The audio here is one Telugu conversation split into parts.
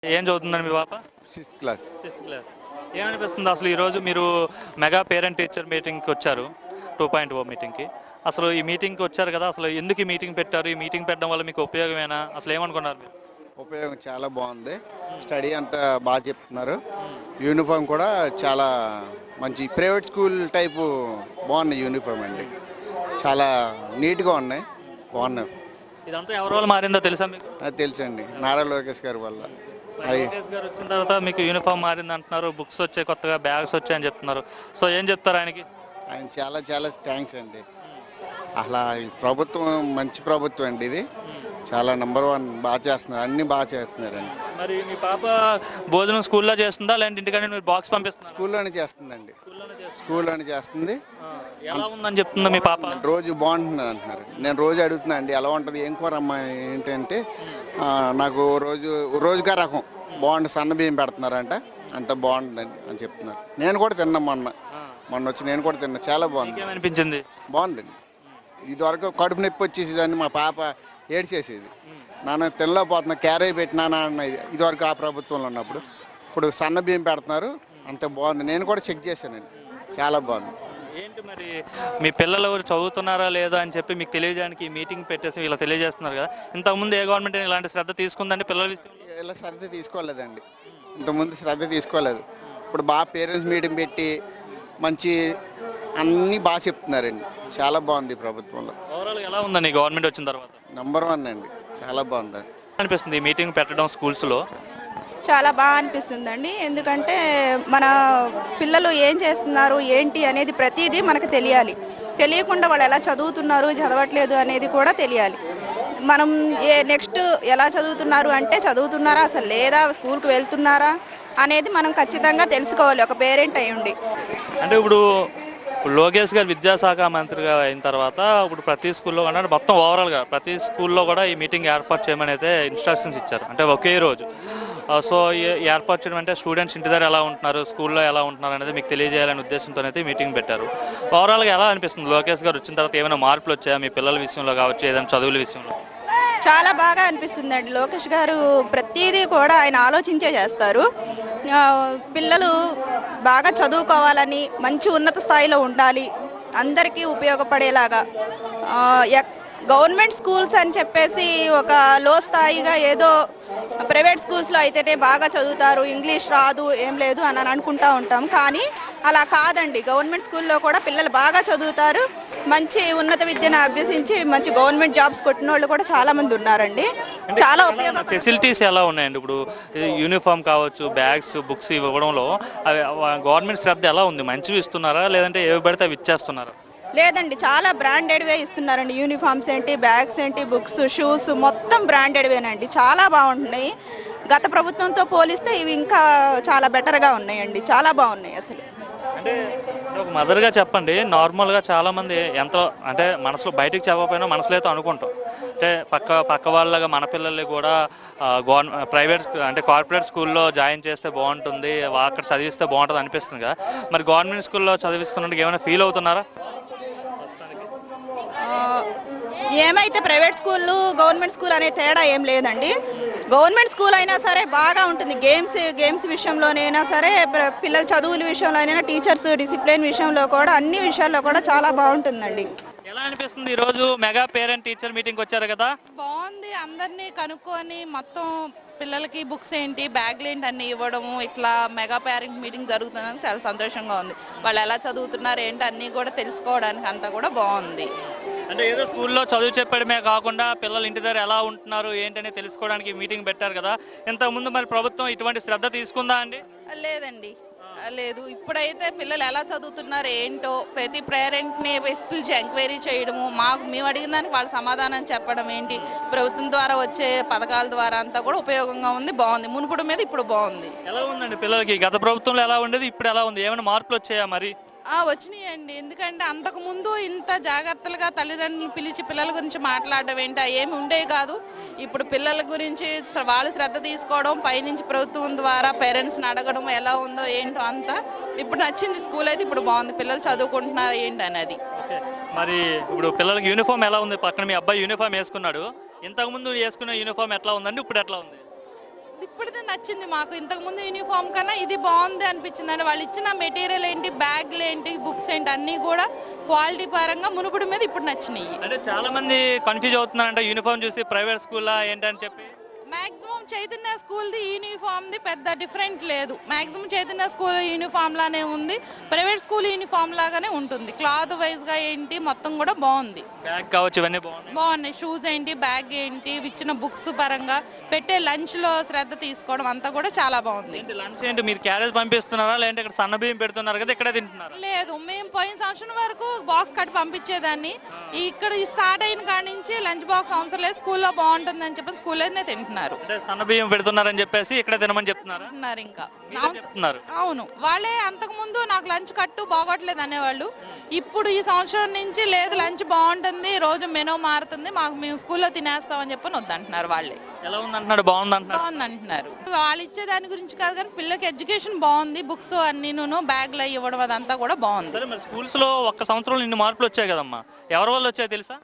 ఏం చదువుతుందండి మీ పాప? 6th class. 6th class. ఏమనిపిస్తుంది అసలు ఈరోజు మీరు మెగా పేరెంట్ టీచర్ మీటింగ్కి వచ్చారు, 2.0 మీటింగ్కి. అసలు ఈ మీటింగ్కి వచ్చారు కదా, అసలు ఎందుకు ఈ మీటింగ్ పెట్టారు? ఈ మీటింగ్ పెట్టడం వల్ల మీకు ఉపయోగమేనా? అసలు ఏమనుకున్నారు మీరు? ఉపయోగం చాలా బాగుంది. స్టడీ అంతా బాగా చెప్తున్నారు. యూనిఫామ్ కూడా చాలా మంచి ప్రైవేట్ స్కూల్ టైపు బాగున్నాయి. యూనిఫామ్ అండి చాలా నీట్గా ఉన్నాయి, బాగున్నాయి. ఇదంతా ఎవరి వల్ల మారిందో తెలుసా మీకు? అది తెలుసండి, నారా లోకేష్ గారి వల్ల. లోకేష్ గారు వచ్చిన తర్వాత మీకు యూనిఫామ్ మారింది అంటున్నారు, బుక్స్ వచ్చాయి, కొత్తగా బ్యాగ్స్ వచ్చాయని చెప్తున్నారు. సో ఏం చెప్తారు ఆయనకి? ఆయన చాలా చాలా థ్యాంక్స్ అండి. అసలు ఈ ప్రభుత్వం మంచి ప్రభుత్వం అండి ఇది. చాలా నెంబర్ 1 బాగా చేస్తున్నారు, అన్ని బాగా చేస్తున్నారండి. మరి మీ పాప భోజనం స్కూల్లో చేస్తుందా లేదంటే ఇంటికంటే మీరు బాక్స్ పంపిస్తున్నారు? స్కూల్లోనే చేస్తుందండి, స్కూల్లోనే చేస్తుంది. ఎలా ఉందని చెప్తుందా మీ పాప? రోజు బాగుంటుంది అంటున్నారు. నేను రోజు అడుగుతున్నా అండి ఎలా ఉంటుంది, ఏం కూర అమ్మా ఏంటంటే నాకు రోజుగా రకం బాగుంటుంది, సన్న బియ్యం పెడుతున్నారంట, అంత బాగుంటుందండి అని చెప్తున్నారు. నేను కూడా తిన్నా, మొన్న వచ్చి నేను కూడా తిన్నా, చాలా బాగుంది. ఏమనిపించింది? బాగుందండి. ఇదివరకు కడుపు నొప్పి వచ్చేసేదాన్ని, మా పాప ఏడ్చేసేది, నాన్న తెల్లపోతున్నా క్యారేజ్ పెట్టినానా అన్నది ఇదివరకు ఆ ప్రభుత్వంలో ఉన్నప్పుడు. ఇప్పుడు సన్న బియ్యం పెడుతున్నారు, అంత బాగుంది. నేను కూడా చెక్ చేశానండి, చాలా బాగుంది. ఏంటి మరి మీ పిల్లలు చదువుతున్నారా లేదా అని చెప్పి మీకు తెలియజేయడానికి ఈ మీటింగ్ పెట్టేసి ఇలా తెలియజేస్తున్నారు కదా, ఇంతకుముందు ఏ గవర్నమెంట్ ఇలాంటి శ్రద్ధ తీసుకుందండి పిల్లల విషయంలో? ఇలా శ్రద్ధ తీసుకోలేదండి, ఇంతకుముందు శ్రద్ధ తీసుకోలేదు. ఇప్పుడు బాగా పేరెంట్స్ మీటింగ్ పెట్టి మంచి అన్నీ బాగా చెప్తున్నారండి, చాలా బాగుంది ప్రభుత్వంలో. ఓవరాల్ ఎలా ఉందండి గవర్నమెంట్ వచ్చిన తర్వాత? నెంబర్ 1 అండి, చాలా బాగుంది అనిపిస్తుంది ఈ మీటింగ్ పెట్టడం స్కూల్స్లో? చాలా బాగా అనిపిస్తుందండి. ఎందుకంటే మన పిల్లలు ఏం చేస్తున్నారు ఏంటి అనేది ప్రతిదీ మనకు తెలియకుండా వాళ్ళు ఎలా చదువుతున్నారు చదవట్లేదు అనేది కూడా తెలియాలి. మనం నెక్స్ట్ ఎలా చదువుతున్నారు అంటే చదువుతున్నారా అసలు లేదా స్కూల్కి వెళ్తున్నారా అనేది మనం ఖచ్చితంగా తెలుసుకోవాలి ఒక పేరెంట్ అయి ఉండి. అంటే ఇప్పుడు లోకేష్ గారు విద్యాశాఖ మంత్రిగా అయిన తర్వాత ఇప్పుడు ప్రతి స్కూల్లో అంటే మొత్తం ఓవరాల్గా ప్రతి స్కూల్లో కూడా ఈ మీటింగ్ ఏర్పాటు చేయమని అయితే ఇన్స్ట్రక్షన్స్ ఇచ్చారు, అంటే ఒకే రోజు. సో ఏర్పాటు చేయడం అంటే స్టూడెంట్స్ ఇంటి దగ్గర ఎలా ఉంటున్నారు, స్కూల్లో ఎలా ఉంటున్నారు అనేది మీకు తెలియజేయాలనే ఉద్దేశంతో అయితే మీటింగ్ పెట్టారు. ఓవరాల్గా ఎలా అనిపిస్తుంది లోకేష్ గారు వచ్చిన తర్వాత? ఏమైనా మార్పులు వచ్చాయా మీ పిల్లల విషయంలో కావచ్చు, ఏదైనా చదువుల విషయంలో? చాలా బాగా అనిపిస్తుందండి. లోకేష్ గారు ప్రతిదీ కూడా ఆయన ఆలోచించే చేస్తారు. పిల్లలు బాగా చదువుకోవాలని, మంచి ఉన్నత స్థాయిలో ఉండాలి, అందరికీ ఉపయోగపడేలాగా. గవర్నమెంట్ స్కూల్స్ అని చెప్పేసి ఒక లో స్థాయిగా ఏదో ప్రైవేట్ స్కూల్స్లో అయితేనే బాగా చదువుతారు, ఇంగ్లీష్ రాదు ఏం లేదు అని అనుకుంటూ ఉంటాం. కానీ అలా కాదండి, గవర్నమెంట్ స్కూల్లో కూడా పిల్లలు బాగా చదువుతారు, మంచి ఉన్నత విద్యను అభ్యసించి మంచి గవర్నమెంట్ జాబ్స్ కొట్టిన వాళ్ళు కూడా చాలా మంది ఉన్నారండి. చాలా ఉపయోగం. ఫెసిలిటీస్ ఎలా ఉన్నాయండి? ఇప్పుడు యూనిఫామ్ కావచ్చు, బ్యాగ్స్, బుక్స్ ఇవ్వడంలో గవర్నమెంట్ శ్రద్ధ ఎలా ఉంది? మంచివి ఇస్తున్నారా లేదంటే ఏవి పడితే అవి ఇచ్చేస్తున్నారా? లేదండి, చాలా బ్రాండెడ్వే ఇస్తున్నారండి. యూనిఫామ్స్ ఏంటి, బ్యాగ్స్ ఏంటి, బుక్స్, షూస్ మొత్తం బ్రాండెడ్వేనండి, చాలా బాగుంటున్నాయి. గత ప్రభుత్వంతో పోలిస్తే ఇవి ఇంకా చాలా బెటర్గా ఉన్నాయండి, చాలా బాగున్నాయి అసలు. అంటే ఒక మదర్గా చెప్పండి, నార్మల్గా చాలామంది ఎంతో అంటే మనసులో బయటకు చెప్పకపోయినా మనసులో అయితే అనుకుంటాం, అంటే పక్క వాళ్ళగా మన పిల్లల్ని కూడా ప్రైవేట్ అంటే కార్పొరేట్ స్కూల్లో జాయిన్ చేస్తే బాగుంటుంది, అక్కడ చదివిస్తే బాగుంటుంది అనిపిస్తుంది కదా. మరి గవర్నమెంట్ స్కూల్లో చదివిస్తున్నట్టు ఏమైనా ఫీల్ అవుతున్నారా? ఏమైతే ప్రైవేట్ స్కూళ్ళు గవర్నమెంట్ స్కూల్ అనే తేడా ఏం లేదండి. గవర్నమెంట్ స్కూల్ అయినా సరే బాగా ఉంటుంది, గేమ్స్ విషయంలోనైనా సరే, పిల్లల చదువుల విషయంలోనైనా, టీచర్స్ డిసిప్లిన్ విషయంలో కూడా, అన్ని విషయాల్లో కూడా చాలా బాగుంటుందండి. ఎలా అనిపిస్తుంది ఈరోజు మెగా పేరెంట్ టీచర్ మీటింగ్ వచ్చారు కదా? బాగుంది. అందరినీ కనుక్కొని మొత్తం పిల్లలకి బుక్స్ ఏంటి, బ్యాగ్లు ఏంటి అన్ని ఇవ్వడము, ఇట్లా మెగా పేరెంట్ మీటింగ్ జరుగుతుందని చాలా సంతోషంగా ఉంది. వాళ్ళు ఎలా చదువుతున్నారు ఏంటి అన్నీ కూడా తెలుసుకోవడానికి అంతా కూడా బాగుంది. అంటే ఏదో స్కూల్లో చదువు చెప్పడమే కాకుండా పిల్లలు ఇంటి దగ్గర ఎలా ఉంటున్నారు ఏంటని తెలుసుకోవడానికి మీటింగ్ పెట్టారు కదా. ఇంతకుముందు మరి ప్రభుత్వం ఇటువంటి శ్రద్ధ తీసుకుందా అండి? లేదండి, లేదు. ఇప్పుడైతే పిల్లలు ఎలా చదువుతున్నారు ఏంటో ప్రతి పేరెంట్ని పిలిచి ఎంక్వైరీ చేయడము, మేము అడిగిన దానికి వాళ్ళ సమాధానం చెప్పడం ఏంటి, ప్రభుత్వం ద్వారా వచ్చే పథకాల ద్వారా అంతా కూడా ఉపయోగంగా ఉంది, బాగుంది. మునుపటి మీద ఇప్పుడు బాగుంది. ఎలా ఉందండి పిల్లలకి? గత ప్రభుత్వంలో ఎలా ఉండేది, ఇప్పుడు ఎలా ఉంది? ఏమైనా మార్పులు వచ్చాయా మరి? వచ్చినాయండి. ఎందుకంటే అంతకుముందు ఇంత జాగ్రత్తలుగా తల్లిదండ్రులు పిలిచి పిల్లల గురించి మాట్లాడడం ఏంటి ఏమి ఉండేవి కాదు. ఇప్పుడు పిల్లల గురించి వాళ్ళు శ్రద్ధ తీసుకోవడం, పైనుంచి ప్రభుత్వం ద్వారా పేరెంట్స్ని అడగడం ఎలా ఉందో ఏంటో అంతా ఇప్పుడు నచ్చింది. స్కూల్ అయితే ఇప్పుడు బాగుంది, పిల్లలు చదువుకుంటున్నారు ఏంటి అనేది. మరి ఇప్పుడు పిల్లలకి యూనిఫామ్ ఎలా ఉంది? పక్కన మీ అబ్బాయి యూనిఫామ్ వేసుకున్నాడు, ఇంతకుముందు వేసుకున్న యూనిఫామ్ ఎట్లా ఉందండి, ఇప్పుడు ఎట్లా ఉంది? ఇప్పుడుదే నచ్చింది మాకు. ఇంతకు ముందు యూనిఫామ్ కన్నా ఇది బాగుంది అనిపించింది. అంటే వాళ్ళు ఇచ్చిన మెటీరియల్ ఏంటి, బ్యాగ్లు ఏంటి, బుక్స్ ఏంటి అన్నీ కూడా క్వాలిటీ పరంగా మునుపటి మీద ఇప్పుడు నచ్చినాయి. అంటే చాలా మంది కన్ఫ్యూజ్ అవుతున్నారంట యూనిఫామ్ చూసి ప్రైవేట్ స్కూలా ఏంటని చెప్పి. మాక్సిమం చైతన్య స్కూల్ది యూనిఫామ్ది పెద్ద డిఫరెంట్ లేదు. మాక్సిమం చైతన్య స్కూల్ యూనిఫామ్ లానే ఉంది, ప్రైవేట్ స్కూల్ యూనిఫామ్ లాగానే ఉంటుంది. క్లాత్ వైజ్ గా ఏంటి మొత్తం కూడా బాగుంది. బ్యాగ్ కావచ్చు ఇవన్నీ బాగున్నాయి. షూస్ ఏంటి, బ్యాగ్ ఏంటి, ఇచ్చిన బుక్స్ పరంగా పెట్టే లంచ్ లో శ్రద్ధ తీసుకోవడం అంతా కూడా చాలా బాగుంది. లంచ్ ఏంటి మీరు క్యారేజ్ పంపిస్తున్నారా లేదంటే ఇక్కడ సన్న బియ్యం పెడుతున్నారు కదా ఇక్కడే తింటున్నారా? లేదు, మేము పోయిన సంవత్సరం వరకు బాక్స్ కట్టి పంపించేదాన్ని. ఇక్కడ స్టార్ట్ అయిన కాడి నుంచి లంచ్ బాక్స్ అవసరం లేదు, స్కూల్లో బాగుంటుంది అని చెప్పి స్కూల్లోనే తింటున్నారు. అంటే సన్న బియ్యం పెడుతున్నారని చెప్పేసి ఇక్కడ తినమని చెప్తున్నారు. ఇంకా చెప్తున్నారు. అవును, వాళ్ళే అంతకు ముందు నాకు లంచ్ కట్టు బాగోట్లేదు అనేవాళ్ళు. ఇప్పుడు ఈ సంవత్సరం నుంచి లేదు, లంచ్ బాగుంటుంది, రోజు మెనూ మారుతుంది, మాకు మేము స్కూల్లో తినేస్తామని చెప్పని వద్దంటున్నారు. వాళ్ళే ఎలా ఉంది అంటున్నాడు, బాగుంది అంటున్నారు. వాళ్ళు ఇచ్చే దాని గురించి కాదు కానీ పిల్లలకి ఎడ్యుకేషన్ బాగుంది, బుక్స్ అన్నీను బ్యాగ్లు ఇవ్వడం అదంతా కూడా బాగుంది. స్కూల్స్ లో ఒక్క సంవత్సరంలో ఇన్ని మార్పులు వచ్చాయి కదమ్మా, ఎవరి వల్ల వచ్చాయి తెలుసా?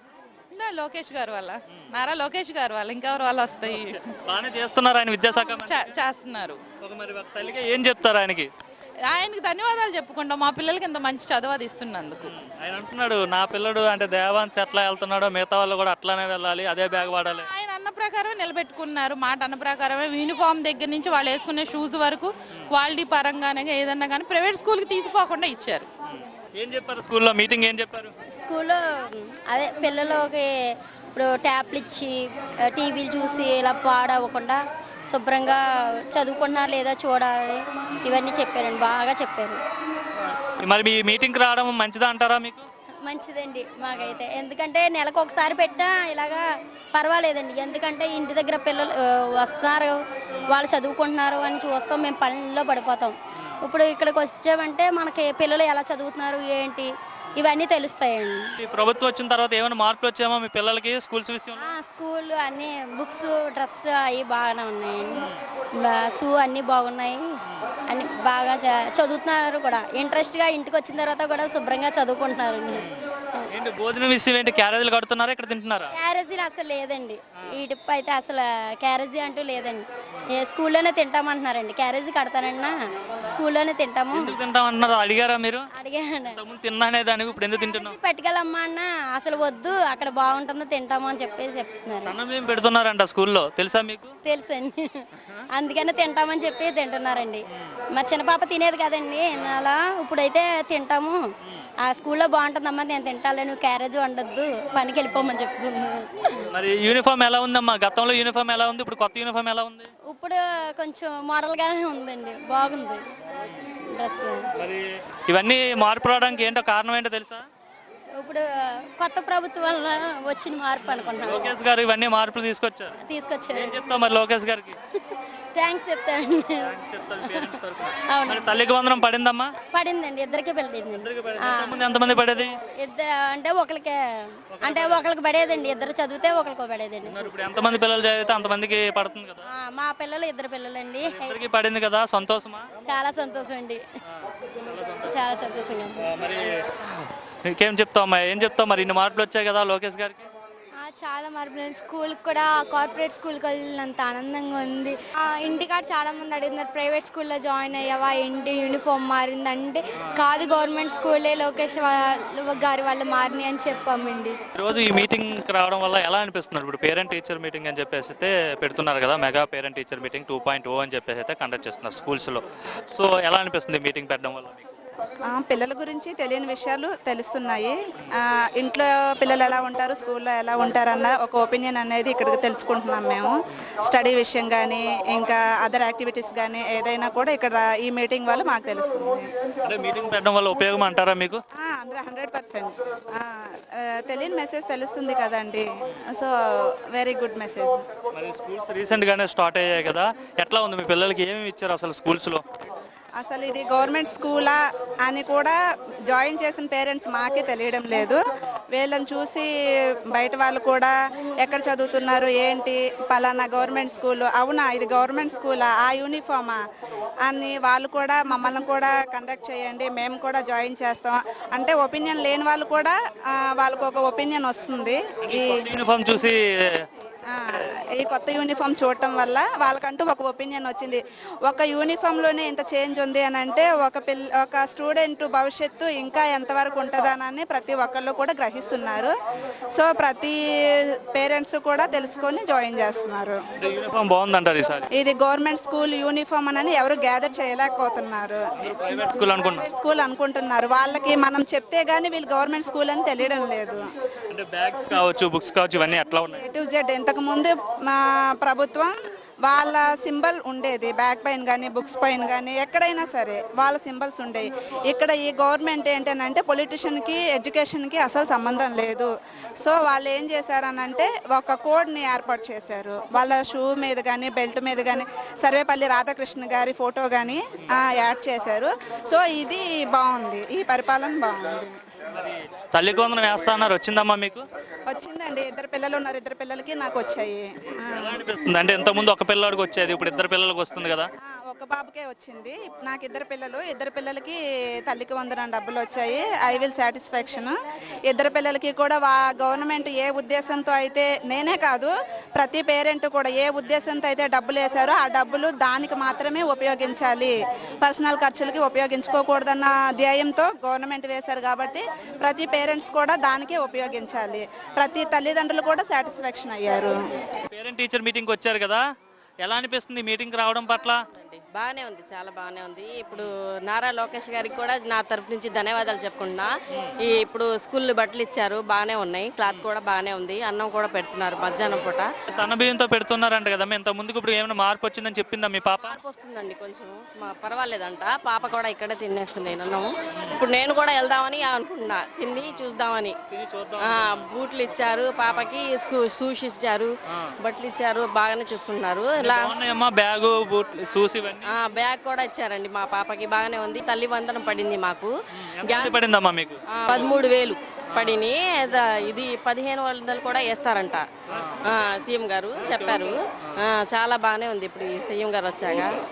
లోకేష్ గారు వల్ల, నారా లోకేష్ గారు వల్ల. ఇంకెవరు వాళ్ళు వస్తాయి. బాగానే చేస్తున్నారు ఆయన విద్యాశాఖ చేస్తున్నారు. తల్లిగా ఏం చెప్తారు ఆయనకి? ఆయనకి ధన్యవాదాలు చెప్పుకుంటాం, మా పిల్లలకి ఇంత మంచి చదువు అది ఇస్తున్నందుకు. ఆయన అంటున్నాడు నా పిల్లడు అంటే దేవాన్స్ ఎట్లా వెళ్తున్నాడో మిగతా వాళ్ళు కూడా అట్లానే వెళ్ళాలి, అదే బ్యాగ్ వాడాలి. ఆయన అన్న ప్రకారమే నిలబెట్టుకున్నారు, మాట అన్న ప్రకారమే. యూనిఫామ్ దగ్గర నుంచి వాళ్ళు వేసుకునే షూస్ వరకు క్వాలిటీ పరంగానే ఏదన్నా కానీ ప్రైవేట్ స్కూల్కి తీసిపోకుండా ఇచ్చారు. ఏం చెప్పారు స్కూల్లో మీటింగ్, ఏం చెప్పారు? స్కూల్లో అదే పిల్లలకి ఇప్పుడు ట్యాబ్లు ఇచ్చి టీవీలు చూసి ఇలా పాడవకుండా శుభ్రంగా చదువుకుంటున్నారు లేదా చూడాలి, ఇవన్నీ చెప్పారండి, బాగా చెప్పారు. మరి మీ మీటింగ్కి రావడం మంచిదా అంటారా మీకు? మంచిదండి మాకైతే, ఎందుకంటే నెలకు ఒకసారి పెట్టా ఇలాగా పర్వాలేదండి. ఎందుకంటే ఇంటి దగ్గర పిల్లలు వస్తున్నారు, వాళ్ళు చదువుకుంటున్నారు అని చూస్తాం, మేము పనుల్లో పడిపోతాం. ఇప్పుడు ఇక్కడికి వచ్చామంటే మనకి పిల్లలు ఎలా చదువుతున్నారు ఏంటి ఇవన్నీ తెలుస్తాయండి. ప్రభుత్వం వచ్చిన తర్వాత ఏమైనా మార్పులు వచ్చామో మీ పిల్లలకి స్కూల్స్ విషయంలో? స్కూల్ అన్ని బుక్స్, డ్రెస్ అవి బాగానే ఉన్నాయండి, షూ అన్నీ బాగున్నాయి, అన్ని బాగా చదువుతున్నారు కూడా. ఇంట్రెస్ట్గా ఇంటికి వచ్చిన తర్వాత కూడా శుభ్రంగా చదువుకుంటున్నారండి. ఏంటి భోజనం విషయం ఏంటి, క్యారేజీలు కడుతున్నారా ఇక్కడ తింటున్నారా? క్యారేజీలు అసలు లేదండి, ఈ టిప్ అయితే అసలు క్యారేజీ అంటూ లేదండి. స్కూల్లోనే తింటామంటున్నారండి. క్యారేజీ కడతానన్నా స్కూల్లోనే తింటాము. ఎందుకు తింటామన్నారు అడిగారా మీరు? అడిగాను, తిన్నానే దానికి ఇప్పుడు ఎందుకు తింటున్నావు? పట్టుకెళ్ళమ్మా అన్న, అసలు వద్దు అక్కడ బాగుంటుందో తింటాము అని చెప్పేసి చెప్తున్నారు. సన్నమేం పెడుతున్నారంట స్కూల్లో, తెలుసా మీకు? తెలుసండి, అందుకనే తింటామని చెప్పి తింటున్నారండి. మా చిన్న పాప తినేది కదండి అలా, ఇప్పుడైతే తింటాము, ఆ స్కూల్లో బాగుంటుందమ్మా నేను తింటాలే, నువ్వు క్యారేజ్ వండొద్దు పనికి వెళ్ళిపోమని చెప్తున్నారు. మరి యూనిఫామ్ ఎలా ఉందమ్మా? గతంలో యూనిఫామ్ ఎలా ఉంది, ఇప్పుడు కొత్త యూనిఫామ్ ఎలా ఉంది? ఇప్పుడు కొంచెం మోడల్గానే ఉందండి, బాగుంది డ్రెస్. మరి ఇవన్నీ మార్పు రావడానికి ఏంటో కారణం ఏంటో తెలుసా? ఇప్పుడు కొత్త ప్రభుత్వం వల్ల వచ్చిన మార్పు అనుకుంటున్నాను. లోకేష్ గారు ఇవన్నీ మార్పులు తీసుకొచ్చారు. ఏం చెప్తావు మరి లోకేష్ గారికి? థ్యాంక్స్ చెప్తాను. మరి తల్లికి వందనం పడిందమ్మా? పడిందండి, ఇద్దరికి పడింది. ఎంతమంది పడేది? అంటే ఒకరికి పడేదండి, ఇద్దరు చదివితే ఒకరికి పడేదండి. ఇప్పుడు ఎంతమంది పిల్లలు చదివితే అంతమందికి పడుతుంది కదా? మా పిల్లలు ఇద్దరు పిల్లలండి. ఇద్దరికి పడింది కదా, సంతోషమా? చాలా సంతోషం అండి, చాలా సంతోషంగా. మరి ఇంకేం చెప్తావమ్మా, ఏం చెప్తావు మరి ఇన్ని మార్పులు వచ్చాయి కదా లోకేష్ గారికి? చాలా మార్పులు. స్కూల్కి కూడా కార్పొరేట్ స్కూల్కి వెళ్ళినంత ఆనందంగా ఉంది. ఇంటికాడ చాలా మంది అడుగుతున్నారు ప్రైవేట్ స్కూల్లో జాయిన్ అయ్యావా ఏంటి, యూనిఫామ్ మారింది అంటే కాదు గవర్నమెంట్ స్కూలే లోకేష్ గారి వల్ల మారినాయి అని చెప్పామండి. రోజు ఈ మీటింగ్ రావడం వల్ల ఎలా అనిపిస్తున్నారు? ఇప్పుడు పేరెంట్ టీచర్ మీటింగ్ అని చెప్పేసి అయితే పెడుతున్నారు కదా, మెగా పేరెంట్ టీచర్ మీటింగ్ 2.0 అని చెప్పేసి అయితే కండక్ట్ చేస్తున్నారు స్కూల్స్లో. సో ఎలా అనిపిస్తుంది మీటింగ్ పెట్టడం వల్ల? పిల్లల గురించి తెలియని విషయాలు తెలుస్తున్నాయి. ఇంట్లో పిల్లలు ఎలా ఉంటారు, స్కూల్లో ఎలా ఉంటారు అన్న ఒక ఒపీనియన్ అనేది ఇక్కడికి తెలుసుకుంటున్నాం మేము. స్టడీ విషయం కానీ ఇంకా అదర్ యాక్టివిటీస్ కానీ ఏదైనా కూడా ఇక్కడ ఈ మీటింగ్ వల్ల మాకు తెలుస్తుంది. మీటింగ్ పెట్టడం వల్ల ఉపయోగం అంటారా మీకు? 100% తెలియని మెసేజ్ తెలుస్తుంది కదండి, సో వెరీ గుడ్ మెసేజ్. మరి స్కూల్స్ రీసెంట్ గానే స్టార్ట్ అయ్యాయి కదా, ఎట్లా ఉంది మీ పిల్లలకి, ఏమేమి ఇచ్చారు అసలు స్కూల్స్ లో? అసలు ఇది గవర్నమెంట్ స్కూలా అని కూడా జాయిన్ చేసిన పేరెంట్స్ మాకే తెలియడం లేదు. వీళ్ళని చూసి బయట వాళ్ళు కూడా ఎక్కడ చదువుతున్నారు ఏంటి, పలానా గవర్నమెంట్ స్కూల్, అవునా ఇది గవర్నమెంట్ స్కూలా, ఆ యూనిఫామా అని వాళ్ళు కూడా మమ్మల్ని కూడా కండక్ట్ చేయండి మేము కూడా జాయిన్ చేస్తాం అంటే ఒపీనియన్ లేని వాళ్ళు కూడా వాళ్ళకు ఒక ఒపీనియన్ వస్తుంది. ఈ యూనిఫామ్ చూసి ఈ కొత్త యూనిఫామ్ చూడటం వల్ల వాళ్ళకంటూ ఒక ఒపీనియన్ వచ్చింది. ఒక యూనిఫామ్లోనే ఇంత చేంజ్ ఉంది అని అంటే ఒక స్టూడెంట్ భవిష్యత్తు ఇంకా ఎంతవరకు ఉంటుందనని ప్రతి ఒక్కళ్ళు కూడా గ్రహిస్తున్నారు. సో ప్రతి పేరెంట్స్ కూడా తెలుసుకొని జాయిన్ చేస్తున్నారు. యూనిఫామ్ బాగుందంటారు ఈసారి. ఇది గవర్నమెంట్ స్కూల్ యూనిఫామ్ అని ఎవరు గ్యాదర్ చేయలేకపోతున్నారు. ప్రైవేట్ స్కూల్ అనుకుంటున్నారు. వాళ్ళకి మనం చెప్తే గానీ వీళ్ళు గవర్నమెంట్ స్కూల్ అని తెలియడం లేదు. అంటే బ్యాగ్స్ కావచ్చు, బుక్స్ కావచ్చు, ఇవన్నీ ఎట్లా ఉన్నాయి? A to Z ఇంతకు ముందు మా ప్రభుత్వం వాళ్ళ సింబల్ ఉండేది, బ్యాక్ పైన కానీ బుక్స్ పైన కానీ ఎక్కడైనా సరే వాళ్ళ సింబల్స్ ఉండేవి. ఇక్కడ ఈ గవర్నమెంట్ ఏంటంటే పొలిటీషియన్కి ఎడ్యుకేషన్కి అసలు సంబంధం లేదు. సో వాళ్ళు ఏం చేశారనంటే ఒక కోడ్ని ఏర్పాటు చేశారు. వాళ్ళ షూ మీద కానీ బెల్ట్ మీద కానీ సర్వేపల్లి రాధాకృష్ణ గారి ఫోటో కానీ యాడ్ చేశారు. సో ఇది బాగుంది, ఈ పరిపాలన బాగుంది. తల్లికి వందనం వేస్తా అన్నారు, వచ్చిందమ్మా మీకు? వచ్చిందండి. 2 పిల్లలు ఉన్నారు, 2 పిల్లలకి నాకు వచ్చాయి. ఎలా అనిపిస్తుంది? అంటే ఇంతకుముందు ఒక పిల్లడికి వచ్చేది, ఇప్పుడు 2 పిల్లలకు వస్తుంది కదా? ఒక బాబుకే వచ్చింది. నాకు 2 పిల్లలు, 2 పిల్లలకి తల్లికి వందనం డబ్బులు వచ్చాయి. I will satisfaction. 2 పిల్లలకి కూడా గవర్నమెంట్ ఏ ఉద్దేశంతో అయితే, నేనే కాదు ప్రతి పేరెంట్ కూడా ఏ ఉద్దేశంతో అయితే డబ్బులు వేశారో ఆ డబ్బులు దానికి మాత్రమే ఉపయోగించాలి, పర్సనల్ ఖర్చులకి ఉపయోగించుకోకూడదన్న ధ్యేయంతో గవర్నమెంట్ వేశారు. కాబట్టి ప్రతి పేరెంట్స్ కూడా దానికే ఉపయోగించాలి. ప్రతి తల్లిదండ్రులు కూడా సాటిస్ఫాక్షన్ అయ్యారు. పేరెంట్ టీచర్ మీటింగ్ వచ్చారు కదా, ఎలా అనిపిస్తుంది మీటింగ్ రావడం పట్ల? బాగానే ఉంది, చాలా బాగానే ఉంది. ఇప్పుడు నారా లోకేష్ గారికి కూడా నా తరఫు నుంచి ధన్యవాదాలు చెప్పుకుంటున్నా. ఇప్పుడు స్కూల్ బట్టలు ఇచ్చారు, బాగానే ఉన్నాయి. క్లాత్ కూడా బాగానే ఉంది. అన్నం కూడా పెడుతున్నారు మధ్యాహ్నం పూట. సన్నబియ్యంతో పెడుతున్నారంట కదా, ఇంత ముందుకు ఇప్పుడు ఏమైనా మార్పు వచ్చిందని చెప్పిందా మీ పాప? మార్పు వస్తుందండి, కొంచెం పర్వాలేదంట. పాప కూడా ఇక్కడే తినేస్తుంది అన్నం. ఇప్పుడు నేను కూడా వెళ్దామని అనుకుంటున్నా, తిని చూద్దామని. బూట్లు ఇచ్చారు పాపకి, షూస్ ఇచ్చారు, బట్టలు ఇచ్చారు, బాగానే చూసుకుంటున్నారు. బ్యాగు, బూట్లు, షూస్ ఇవన్నీ బ్యాగ్ కూడా ఇచ్చారండి మా పాపకి, బాగానే ఉంది. తల్లి వందనం పడింది మాకు. పడిందమ్మా మీకు? 13,000 పడిని. ఇది 1500 కూడా వేస్తారంట సీఎం గారు చెప్పారు. చాలా బాగానే ఉంది ఇప్పుడు ఈ సీఎం గారు వచ్చాక.